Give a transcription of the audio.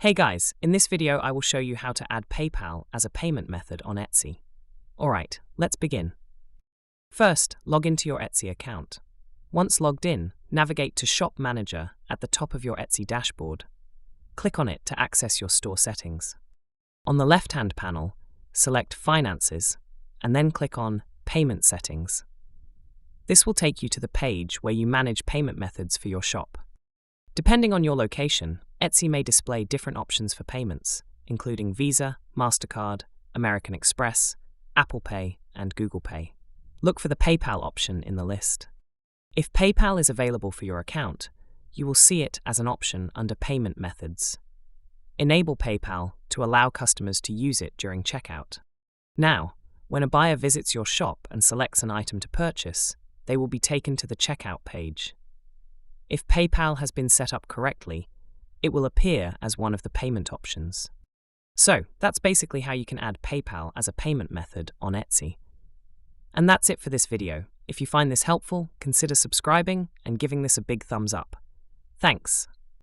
Hey guys, in this video I will show you how to add PayPal as a payment method on Etsy. Alright, let's begin. First, log into your Etsy account. Once logged in, navigate to Shop Manager at the top of your Etsy dashboard. Click on it to access your store settings. On the left-hand panel, select Finances, and then click on Payment Settings. This will take you to the page where you manage payment methods for your shop. Depending on your location, Etsy may display different options for payments, including Visa, MasterCard, American Express, Apple Pay, and Google Pay. Look for the PayPal option in the list. If PayPal is available for your account, you will see it as an option under Payment Methods. Enable PayPal to allow customers to use it during checkout. Now, when a buyer visits your shop and selects an item to purchase, they will be taken to the checkout page. If PayPal has been set up correctly, it will appear as one of the payment options. So, that's basically how you can add PayPal as a payment method on Etsy. And that's it for this video. If you find this helpful, consider subscribing and giving this a big thumbs up. Thanks.